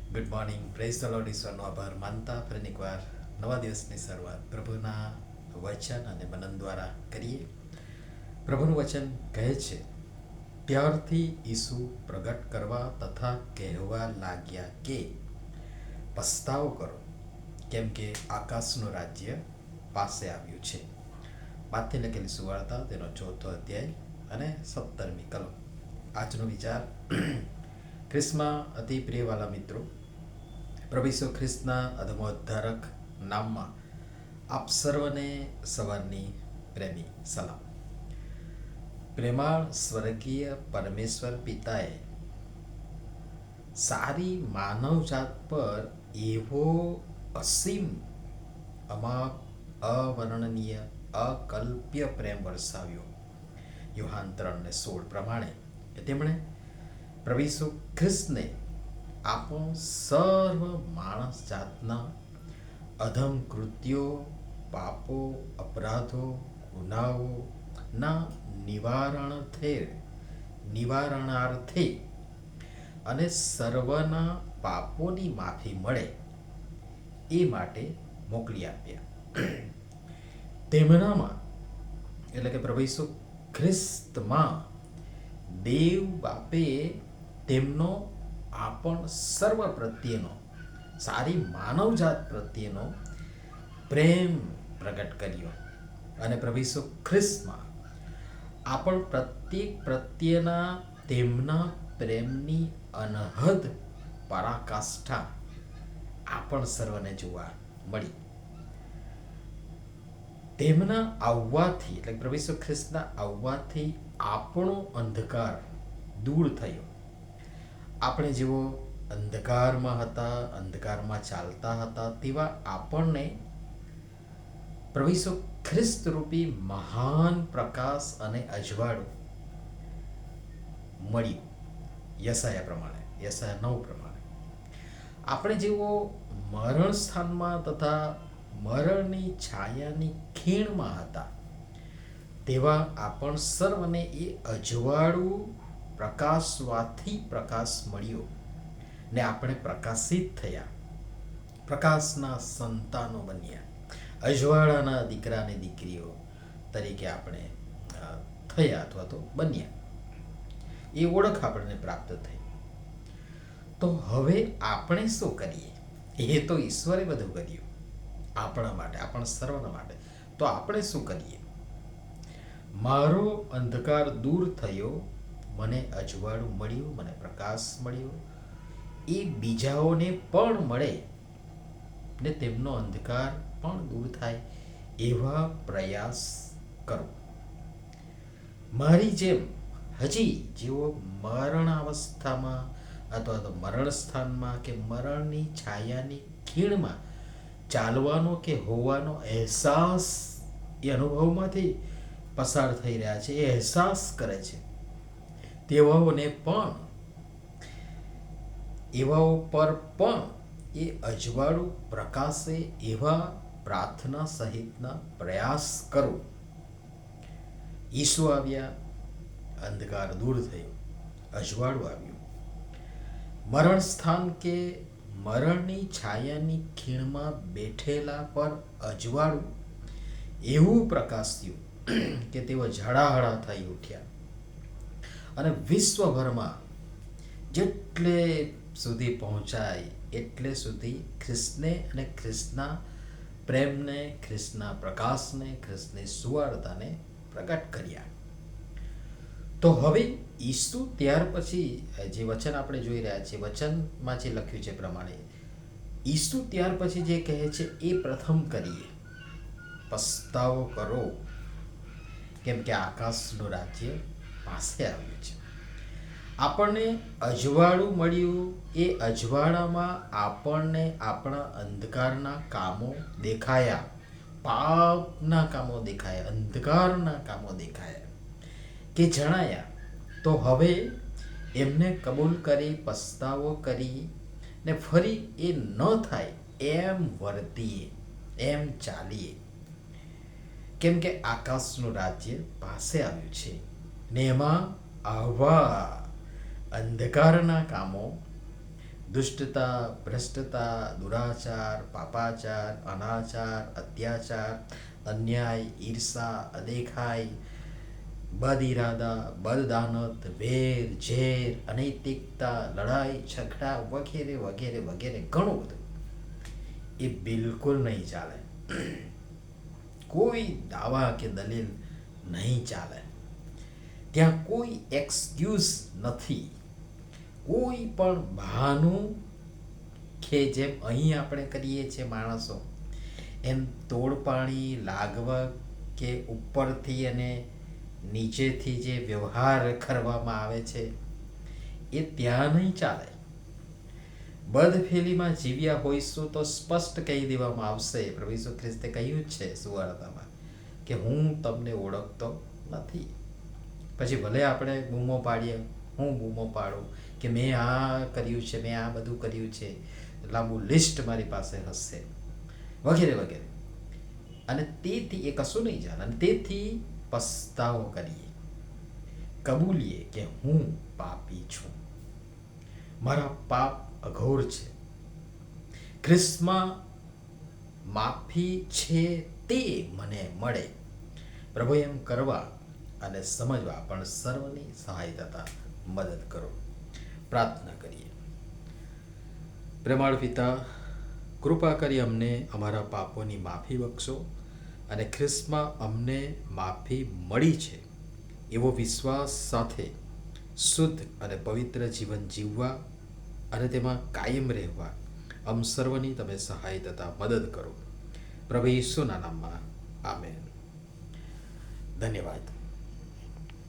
Good morning, praise the lord, ઈશ્વરનો આભાર માનતા ફરી એકવાર નવા દિવસની શરૂઆત પ્રભુના વચન અને મનન દ્વારા કરીએ. પ્રભુનું વચન કહે છે, ત્યારથી ઈસુ પ્રગટ કરવા તથા કહેવા લાગ્યા કે પસ્તાવો કરો, કેમ કે આકાશનું રાજ્ય પાસે આવ્યું છે. માથે લખેલી સુવાર્તા તેનો 4થો અધ્યાય અને 17મી કલમ. આજનો વિચાર ખ્રિસ્તમાં અતિ પ્રિયવાલા મિત્રો, પ્રભુ ઈસુ ખ્રિસ્તના અધમોદ્ધારક નામમાં આપ સર્વને સવારની પ્રેમી સલામ. પ્રેમાળ સ્વર્ગીય પરમેશ્વર પિતાએ સારી માનવજાત પર એવો અસીમ, અવર્ણનીય, અકલ્પ્ય પ્રેમ વરસાવ્યો યોહાન 3:16 પ્રમાણે કે તેમણે પ્રભુ ઈસુ ખ્રિસ્તને આપણો સર્વ માણસ જાતના અધમ કૃત્યો, પાપો, અપરાધો, ગુનાઓના નિવારણાર્થે અને સર્વના પાપોની માફી મળે એ માટે મોકલી આપ્યા. તેમનામાં એટલે કે પ્રભુ ઈસુ ખ્રિસ્તમાં દેવ બાપે તેમનો આપણ સર્વ પ્રત્યેનો, સારી માનવજાત પ્રત્યેનો પ્રેમ પ્રગટ કર્યો અને પ્રભુ ઈસુ ખ્રિસ્તમાં આપણ પ્રત્યેક પ્રત્યેના તેમના પ્રેમની અનહદ પરાકાષ્ઠા આપણ સર્વને જોવા મળી. તેમના આવવાથી એટલે પ્રભુ ઈસુ ખ્રિસ્તના આવવાથી આપણો અંધકાર દૂર થયો. આપણે જેવો અંધકારમાં હતા, અંધકારમાં ચાલતા હતા, તેવા આપણને પ્રભુ ઈસુ ખ્રિસ્ત રૂપી મહાન પ્રકાશ અને અજવાળું મળ્યું. યશાયા 9 પ્રમાણે આપણે જેવો મરણ સ્થાનમાં તથા મરણની છાયાની ખીણમાં હતા, તેવા આપણ સર્વને એ અજવાળું પ્રકાશવાથી પ્રકાશ મળ્યો ને આપણે પ્રકાશિત થયા, પ્રકાશના સંતાનો બન્યા, અજવાળાના દીકરા અને દીકરીઓ તરીકે આપણે થયા અથવા તો બન્યા. એ ઓળખ આપણને પ્રાપ્ત થઈ. તો હવે આપણે શું કરીએ? એ તો ઈશ્વરે બધું કર્યું આપણા માટે, આપણા સર્વના માટે. તો આપણે શું કરીએ? મારો અંધકાર દૂર થયો, મને અજવાળું મળ્યું, મને પ્રકાશ મળ્યો, એ બીજાઓને પણ મળે ને તેમનો અંધકાર પણ દૂર થાય એવા પ્રયાસ કરો. મારી જેમ હજી જેઓ મરણાવસ્થામાં અથવા તો મરણ સ્થાનમાં કે મરણની છાયાની ખીણમાં ચાલવાનો કે હોવાનો અહેસાસ એ અનુભવમાંથી પસાર થઈ રહ્યા છે, એ અહેસાસ કરે છે, તેવાઓને પણ, એવાઓ પર પણ એ અજવાળું પ્રકાશે એવા પ્રાર્થના સહિતના પ્રયાસ કરો. ઈસુ આવ્યા, અંધકાર દૂર થયો, અજવાળું આવ્યું. મરણ સ્થાન કે મરણની છાયાની ખીણમાં બેઠેલા પર અજવાળું એવું પ્રકાશ્યું કે તેઓ ઝળાહળા થઈ ઉઠ્યા અને વિશ્વભરમાં જેટલે સુધી પહોંચાય એટલે સુધી ખ્રિસ્તને અને ખ્રિસ્તના પ્રેમને, ખ્રિસ્તના પ્રકાશને, ખ્રિસ્તની સુવાર્તાને પ્રગટ કર્યા. તો હવે ઈસુ ત્યાર પછી જે વચન આપણે જોઈ રહ્યા છીએ, વચનમાં જે લખ્યું છે પ્રમાણે ઈસુ ત્યાર પછી જે કહે છે એ પ્રથમ કરીએ. પસ્તાવો કરો, કેમ કે આકાશનું રાજ્ય પાસે આવ્યું છે. આપણને અજવાળું મળ્યું. એ અજવાળામાં આપણને આપણા અંધકારના કામો દેખાયા, પાપના કામો દેખાયા, અંધકારના કામો દેખાયા કે જણાયા. તો હવે એમને કબૂલ કરી, પસ્તાવો કરી ને ફરી એ ન થાય એમ વર્તીએ, એમ ચાલીએ, કેમ કે આકાશનું રાજ્ય પાસે આવ્યું છે ને એમાં આવા અંધકારના કામો દુષ્ટતા, ભ્રષ્ટતા, દુરાચાર, પાપાચાર, અનાચાર, અત્યાચાર, અન્યાય, ઈર્ષા, અદેખાઈ, બદ ઇરાદા, બદદાનત, વેર, ઝેર, અનૈતિકતા, લડાઈ, ઝઘડા વગેરે વગેરે વગેરે ઘણું બધું. એ બિલકુલ નહીં ચાલે. કોઈ દાવા કે દલીલ નહીં ચાલે. ત્યાં કોઈ એક્સક્યુઝ નથી, કોઈ પણ બહાનું કે જેમ અહીં આપણે કરીએ છીએ માણસો એમ તોડપાણી, લાગવગ કે ઉપરથી અને નીચેથી જે વ્યવહાર કરવામાં આવે છે એ ત્યાં નહીં ચાલે. બદફેલીમાં જીવ્યા હોઈશું તો સ્પષ્ટ કહી દેવામાં આવશે. પ્રભુ ઈસુ ખ્રિસ્તે કહ્યું જ છે સુવાર્તામાં કે હું તમને ઓળખતો નથી. પછી ભલે આપણે બૂમો પાડીએ, હું બૂમો પાડું કે મેં આ કર્યું છે, મેં આ બધું કર્યું છે, લાંબુ લિસ્ટ મારી પાસે હશે વગેરે વગેરે. અને તેથી એ કશું નહીં ચાલે. અને તેથી પસ્તાવો કરીએ, કબૂલીએ કે હું પાપી છું, મારા પાપ અઘોર છે, ખ્રિસ્તમાં માફી છે તે મને મળે. પ્રભુ એમ કરવા અને સમજવા પણ સર્વની સહાયતા મદદ કરો. પ્રાર્થના કરીએ. પ્રેમાળ પિતા, કૃપા કરી અમને અમારા પાપોની માફી બક્ષો અને ખ્રિસ્તમાં અમને માફી મળી છે એવો વિશ્વાસ સાથે શુદ્ધ અને પવિત્ર જીવન જીવવા અને તેમાં કાયમ રહેવા અમ સર્વની તમે સહાય તથા મદદ કરો. પ્રભુ ઈસુના નામમાં આમેન. ધન્યવાદ.